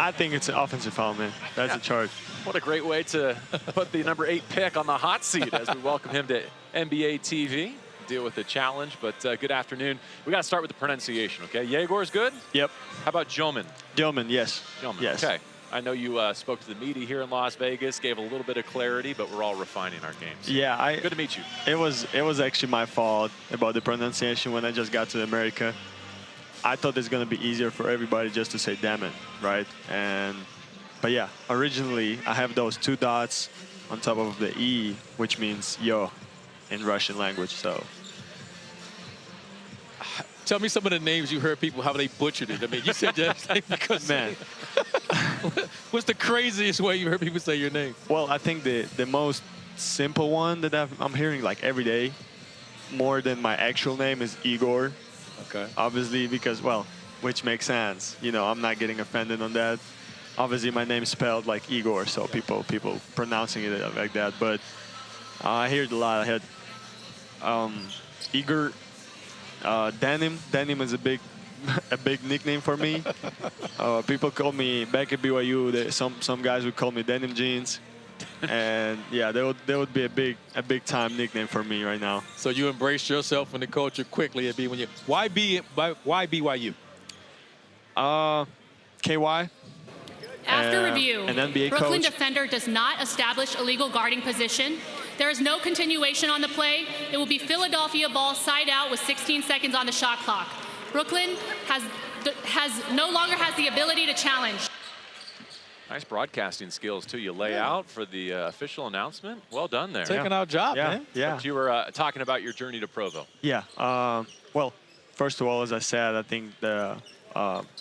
I think it's an offensive foul, man. That's a charge. What a great way to put the number 8 pick on the hot seat as we welcome him to NBA TV. Deal with the challenge, but good afternoon. We got to start with the pronunciation, okay? Yegor's good? Yep. How about Dëmin? Dëmin, yes. Dëmin, yes. okay. I know you spoke to the media here in Las Vegas, gave a little bit of clarity, but we're all refining our games. Yeah, good to meet you. It was actually my fault about the pronunciation when I just got to America. I thought it's gonna be easier for everybody just to say Dëmin, right? But yeah, originally I have those 2 dots on top of the E, which means yo in Russian language. So. Tell me some of the names you heard people, how they butchered it. I mean, you said that because... Man. What's the craziest way you heard people say your name? Well, I think the most simple one that I'm hearing like every day, more than my actual name, is Egor. Okay. Obviously, because, well, which makes sense. You know, I'm not getting offended on that. Obviously, my name's spelled like Igor, so people pronouncing it like that. But I hear it a lot. I had Egor Dëmin. Dëmin is a big nickname for me. People call me back at BYU. Some guys would call me Denim Jeans, and yeah, that would be a big time nickname for me right now. So you embraced yourself in the culture quickly. It'd be when you why BYU? KY. After review, an NBA Brooklyn coach. defender does not establish a legal guarding position. There is no continuation on the play. It will be Philadelphia ball side out with 16 seconds on the shot clock. Brooklyn no longer has the ability to challenge. Nice broadcasting skills, too. You lay out for the official announcement. Well done there. Taking our job, man. Yeah. But you were talking about your journey to Provo. Yeah. Well, first of all, as I said, I think the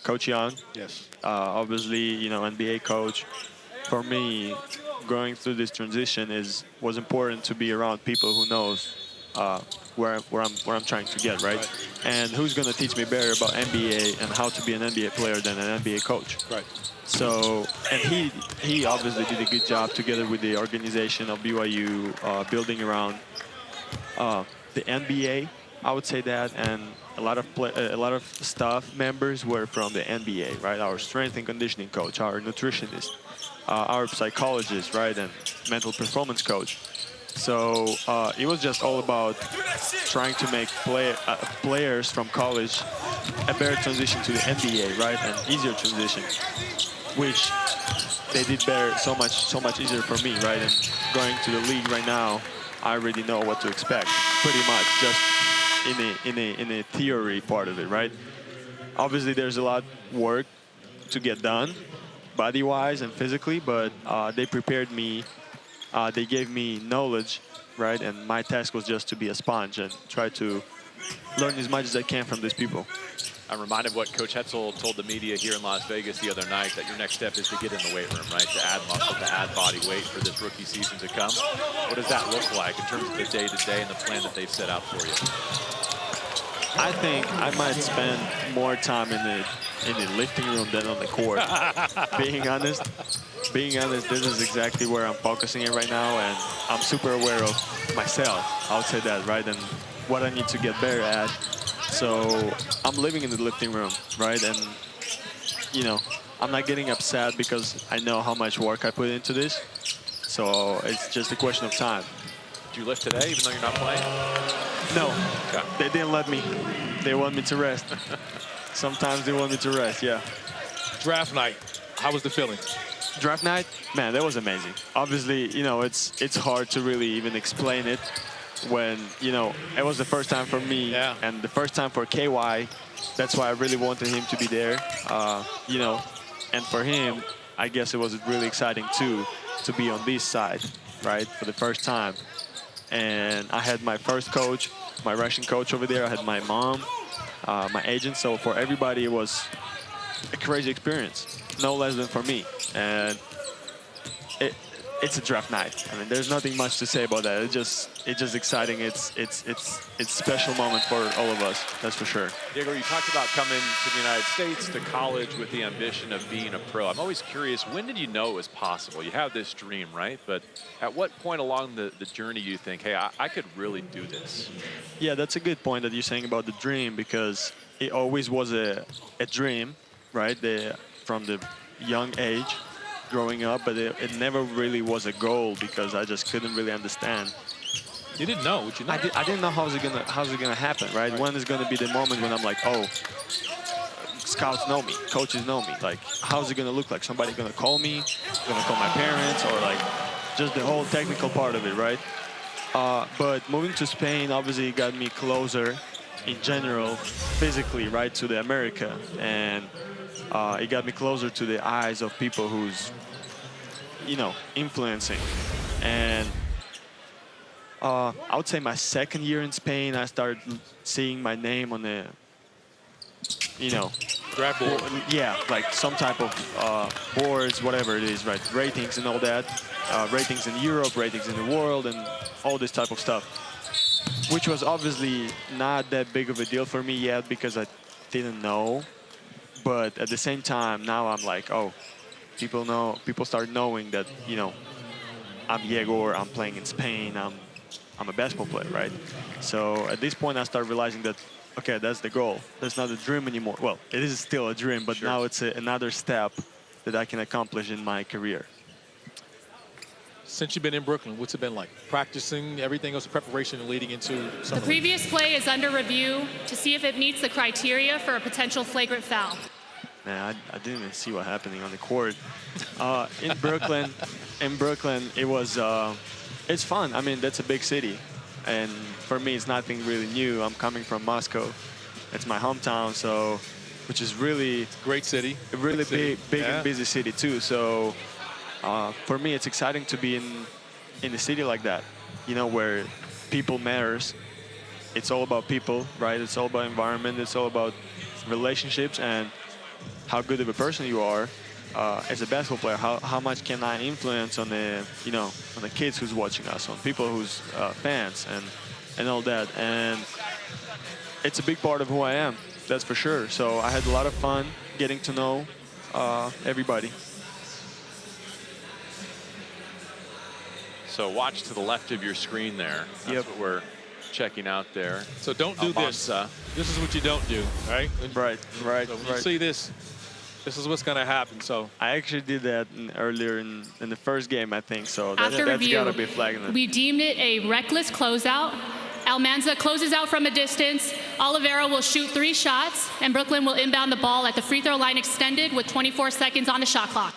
Coach Young, yes, obviously, you know, NBA coach. For me, going through this transition was important to be around people who knows where I'm trying to get, right? And who's going to teach me better about NBA and how to be an NBA player than an NBA coach? Right. So, and he obviously did a good job together with the organization of BYU, building around the NBA. I would say that, and a lot of staff members were from the NBA, right? Our strength and conditioning coach, our nutritionist, our psychologist, right, and mental performance coach. So it was just all about trying to make players from college a better transition to the NBA, right, and easier transition, which they did better, so much easier for me, right? And going to the league right now, I already know what to expect, pretty much, just in a theory part of it, right? Obviously, there's a lot of work to get done, body-wise and physically, but they prepared me. They gave me knowledge, right? And my task was just to be a sponge and try to learn as much as I can from these people. I'm reminded what Coach Hetzel told the media here in Las Vegas the other night, that your next step is to get in the weight room, right? To add muscle, to add body weight for this rookie season to come. What does that look like in terms of the day-to-day and the plan that they've set out for you? I think I might spend more time in the lifting room than on the court. Being honest, this is exactly where I'm focusing it right now, and I'm super aware of myself. I would say that, right? And what I need to get better at. So I'm living in the lifting room, right? And, you know, I'm not getting upset because I know how much work I put into this. So it's just a question of time. Did you lift today, even though you're not playing? No, okay. They didn't let me. They want me to rest. Sometimes they want me to rest, yeah. Draft night, how was the feeling? Draft night, man, that was amazing. Obviously, you know, it's hard to really even explain it when, you know, it was the first time for me and the first time for KY. That's why I really wanted him to be there, you know, and for him, I guess it was really exciting too to be on this side, right, for the first time. And I had my first coach, my Russian coach over there. I had my mom, my agent. So for everybody, it was a crazy experience, no less than for me. And it's a draft night. I mean, there's nothing much to say about that. It's just exciting. It's a special moment for all of us. That's for sure. Diego, you talked about coming to the United States, to college with the ambition of being a pro. I'm always curious, when did you know it was possible? You have this dream, right? But at what point along the journey you think, hey, I could really do this? Yeah, that's a good point that you're saying about the dream, because it always was a dream, right? From the young age, growing up, but it never really was a goal because I just couldn't really understand. You didn't know what you know. I didn't know how's it gonna happen, right? When is gonna be the moment when I'm like, oh, scouts know me, coaches know me. Like, how's it gonna look like? Somebody gonna call me, gonna call my parents, or like just the whole technical part of it, right? But moving to Spain obviously got me closer in general, physically, right, to the America, and it got me closer to the eyes of people who's, you know, influencing. And I would say my second year in Spain, I started seeing my name on the, you know, Draft board. yeah, like some type of boards, whatever it is, right? Ratings and all that. Ratings in Europe, ratings in the world, and all this type of stuff. Which was obviously not that big of a deal for me yet because I didn't know. But at the same time, now I'm like, oh, people start knowing that, you know, I'm Egor, I'm playing in Spain, I'm a basketball player, right? So at this point, I start realizing that, okay, that's the goal. That's not a dream anymore. Well, it is still a dream, but now it's another step that I can accomplish in my career. Since you've been in Brooklyn, what's it been like? Practicing, everything else, preparation leading into summer? The previous play is under review to see if it meets the criteria for a potential flagrant foul. Man, I didn't even see what happening on the court. In Brooklyn, it was, it's fun. I mean, that's a big city. And for me, it's nothing really new. I'm coming from Moscow. It's my hometown, so, which is really Great city. a really big Yeah. and busy city too. So for me, it's exciting to be in a city like that, you know, where people matters. It's all about people, right? It's all about environment. It's all about relationships and how good of a person you are as a basketball player. How much can I influence on the, you know, on the kids who's watching us, on people who's fans and all that. And it's a big part of who I am, that's for sure. So I had a lot of fun getting to know everybody. So watch to the left of your screen there. That's Yep. what we're checking out there. So don't do this. Almanza. This is what you don't do, right? Right. So when you see this, this is what's going to happen. So I actually did that earlier in the first game, I think. So After that's review, got to be flagging it. we deemed it a reckless closeout. Almanza closes out from a distance. Oliveira will shoot 3 shots, and Brooklyn will inbound the ball at the free throw line extended with 24 seconds on the shot clock.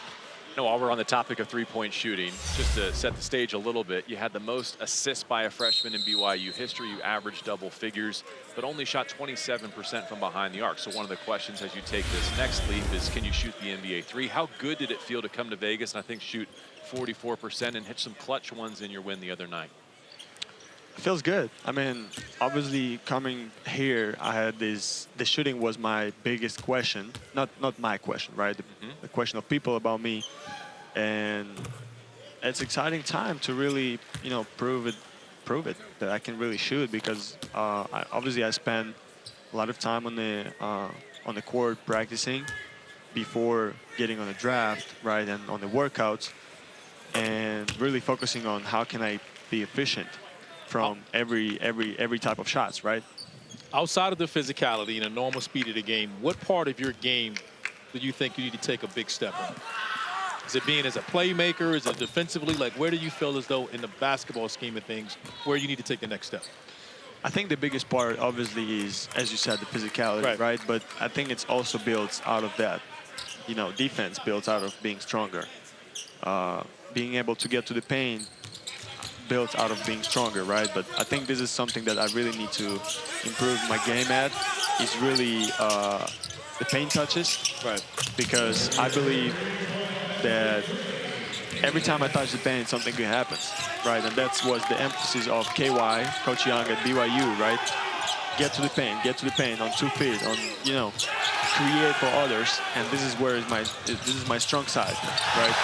No, while we're on the topic of three-point shooting, just to set the stage a little bit, you had the most assists by a freshman in BYU history. You averaged double figures, but only shot 27% from behind the arc. So one of the questions as you take this next leap is, can you shoot the NBA three? How good did it feel to come to Vegas and I think shoot 44% and hit some clutch ones in your win the other night? It feels good. I mean, obviously coming here, I had this. The shooting was my biggest question, not my question, right? The question of people about me, and it's exciting time to really, you know, prove it that I can really shoot because obviously I spent a lot of time on the court practicing before getting on the draft, right, and on the workouts, and really focusing on how can I be efficient from every type of shots, right? outside of the physicality and the normal speed of the game, what part of your game do you think you need to take a big step on? Is it being as a playmaker? Is it defensively? Like, where do you feel as though in the basketball scheme of things, where you need to take the next step? I think the biggest part, obviously, is, as you said, the physicality, right? But I think it's also built out of that. You know, defense built out of being stronger. Being able to get to the paint built out of being stronger, right? But I think this is something that I really need to improve my game at, is really the paint touches. Right. Because I believe that every time I touch the paint, something good happens, right? And that was the emphasis of KY, Coach Young at BYU, right? Get to the paint on 2 feet, on, you know, create for others. And this is where this is my strong side, right?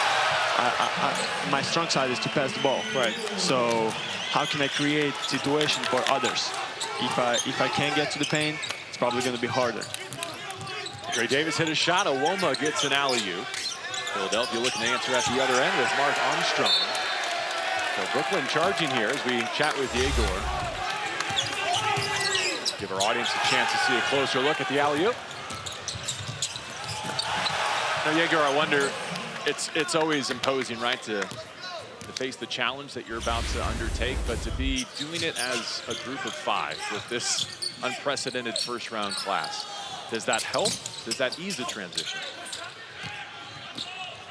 My strong side is to pass the ball, right? So how can I create situations for others? If I can't get to the paint, it's probably going to be harder. Gray Davis hit a shot. Owoma gets an alley-oop. Philadelphia looking to answer at the other end with Mark Armstrong. So Brooklyn charging here as we chat with Egor. Give our audience a chance to see a closer look at the alley-oop. Now, Egor, I wonder, it's always imposing, right, to face the challenge that you're about to undertake, but to be doing it as a group of 5 with this unprecedented first-round class, does that help? Does that ease the transition?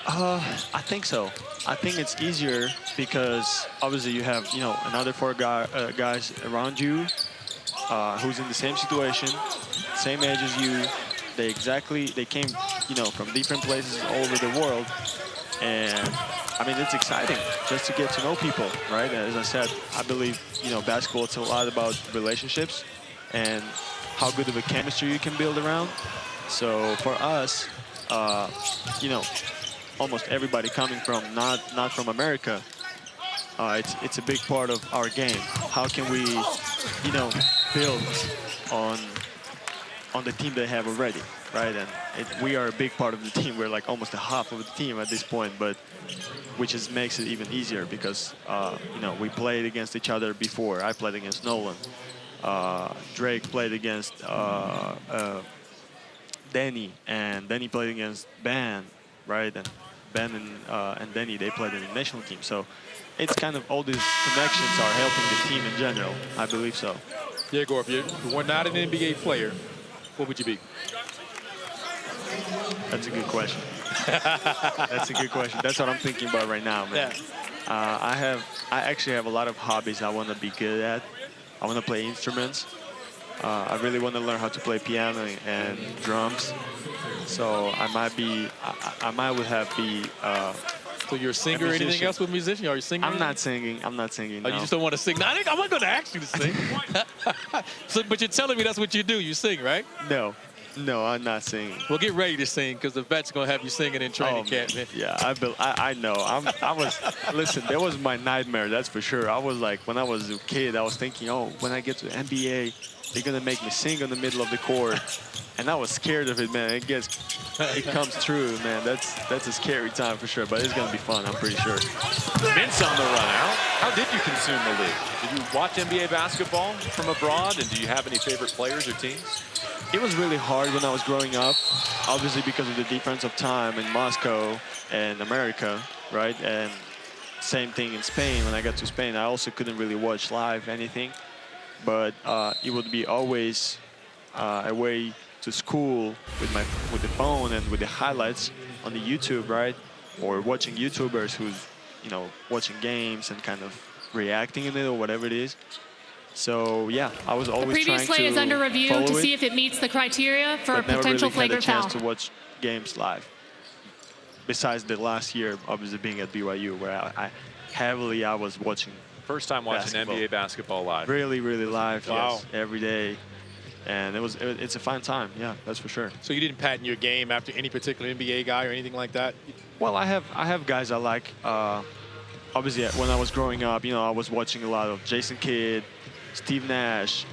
I think so. I think it's easier because obviously you have, you know, another 4 guys around you who's in the same situation, same age as you. They came, you know, from different places all over the world. And I mean, it's exciting just to get to know people, right? As I said, I believe, you know, basketball, it's a lot about relationships and how good of a chemistry you can build around. So for us, you know, almost everybody coming from not from America, it's a big part of our game. How can we, you know, build on the team they have already, right? And we are a big part of the team. We're like almost a half of the team at this point, but which is makes it even easier because you know, we played against each other before. I played against Nolan. Drake played against Denny, and Denny played against Ben, right? And Ben and Denny, they played in the national team. So it's kind of all these connections are helping the team in general. I believe so. Egor, if you were not an NBA player, what would you be? That's a good question. That's a good question. That's what I'm thinking about right now, man. Yeah. I actually have a lot of hobbies I want to be good at. I want to play instruments. I really want to learn how to play piano and drums. So I might be, I might would have be. So you're a singer or anything else with musician? Are you singing? I'm not singing. I'm not singing. Oh, no. you just don't want to sing? No, I'm not going to ask you to sing. So, but you're telling me that's what you do. You sing, right? No. No, I'm not singing. Well, get ready to sing because the vet's going to have you singing in training camp, man. Yeah, I know. Listen, that was my nightmare, that's for sure. I was like, when I was a kid, I was thinking, oh, when I get to the NBA, they're going to make me sing in the middle of the court. And I was scared of it, man. It comes true, man. That's a scary time for sure, but it's going to be fun, I'm pretty sure. Vince on the run out. How did you consume the league? Did you watch NBA basketball from abroad, and do you have any favorite players or teams? It was really hard when I was growing up, obviously because of the difference of time in Moscow and America, right? And same thing in Spain. When I got to Spain, I also couldn't really watch live anything. But it would be always away to school with the phone and with the highlights on the YouTube, right? Or watching YouTubers who's, you know, watching games and kind of reacting in it or whatever it is. So yeah, I was always the previous play is under review to see if it meets the criteria for a potential flagrant foul. Never really had a chance to watch games live. Besides the last year, obviously being at BYU, where I was watching. First time watching NBA basketball live. Really, really live. Wow. Yes, every day. And it's a fun time. Yeah, that's for sure. So you didn't patent your game after any particular NBA guy or anything like that? Well, I have guys I like. Obviously, when I was growing up, you know, I was watching a lot of Jason Kidd, Steve Nash,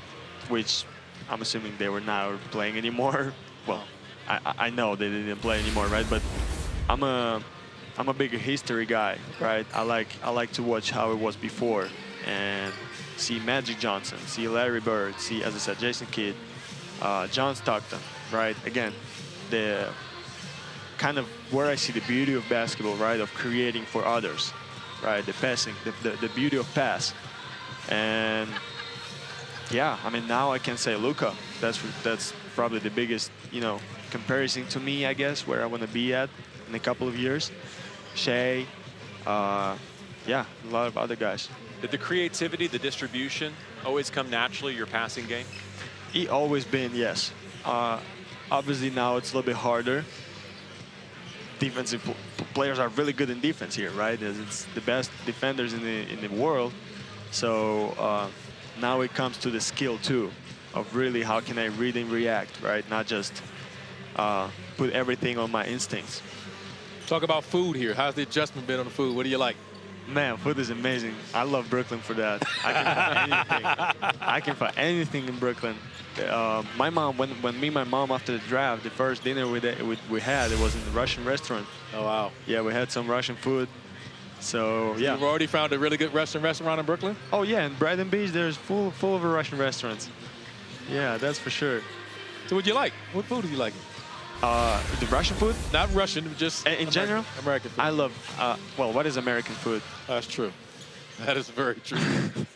which I'm assuming they were not playing anymore. Well, I know they didn't play anymore, right? But I'm a bigger history guy, right? I like to watch how it was before and see Magic Johnson, see Larry Bird, see, as I said, Jason Kidd, John Stockton, right? Again, the kind of where I see the beauty of basketball, right? Of creating for others, right? The passing, the beauty of pass, and yeah, I mean, now I can say Luka. That's probably the biggest, you know, comparison to me, I guess, where I want to be at in a couple of years. Shea, yeah, a lot of other guys. Did the creativity, the distribution always come naturally, your passing game? It always been, yes. Obviously now it's a little bit harder. Defensive players are really good in defense here, right? It's the best defenders in the world. So now it comes to the skill too, of really how can I read and react, right? Not just put everything on my instincts. Talk about food here. How's the adjustment been on the food? What do you like? Man, food is amazing. I love Brooklyn for that. I can find anything. I can find anything in Brooklyn. My mom, when me and my mom after the draft, the first dinner we had, it was in the Russian restaurant. Oh, wow. Yeah, we had some Russian food. So, yeah. You've already found a really good Russian restaurant in Brooklyn? Oh, yeah, in Brighton Beach, there's full of Russian restaurants. Yeah, that's for sure. So what do you like? What food do you like? The Russian food? Not Russian, just In general? American food. I love, well, what is American food? That's true. That is very true.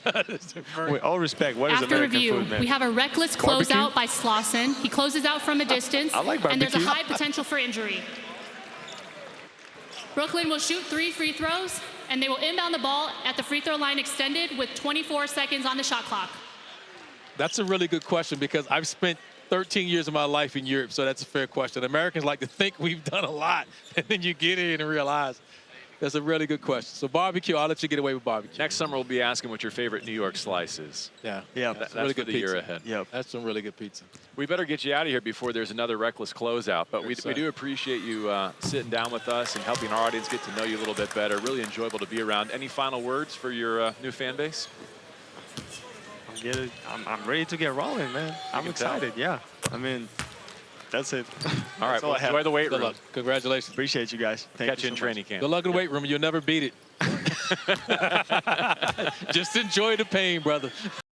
That is very With all respect, what is After American review, food, man? we have a reckless Barbecue? closeout by Slauson. He closes out from a distance, I like and there's a barbecue. high potential for injury. Brooklyn will shoot 3 free throws, and they will inbound the ball at the free throw line extended with 24 seconds on the shot clock. That's a really good question because I've spent 13 years of my life in Europe, so that's a fair question. Americans like to think we've done a lot, and then you get in and realize that's a really good question. So barbecue, I'll let you get away with barbecue. Next summer, we'll be asking what your favorite New York slice is. Yeah, Yeah, that's That's for the year ahead. Yep. That's some really good pizza. We better get you out of here before there's another reckless closeout. But we Sir. do appreciate you sitting down with us and helping our audience get to know you a little bit better. Really enjoyable to be around. Any final words for your new fan base? I'm ready to get rolling, man. I'm can tell. excited, yeah. I mean, that's it. All right, That's all well, I have. enjoy the weight Good room. luck. Congratulations. Appreciate you guys. Thank Catch you you in so training much. camp. Good luck in the weight room. You'll never beat it. Just enjoy the pain, brother.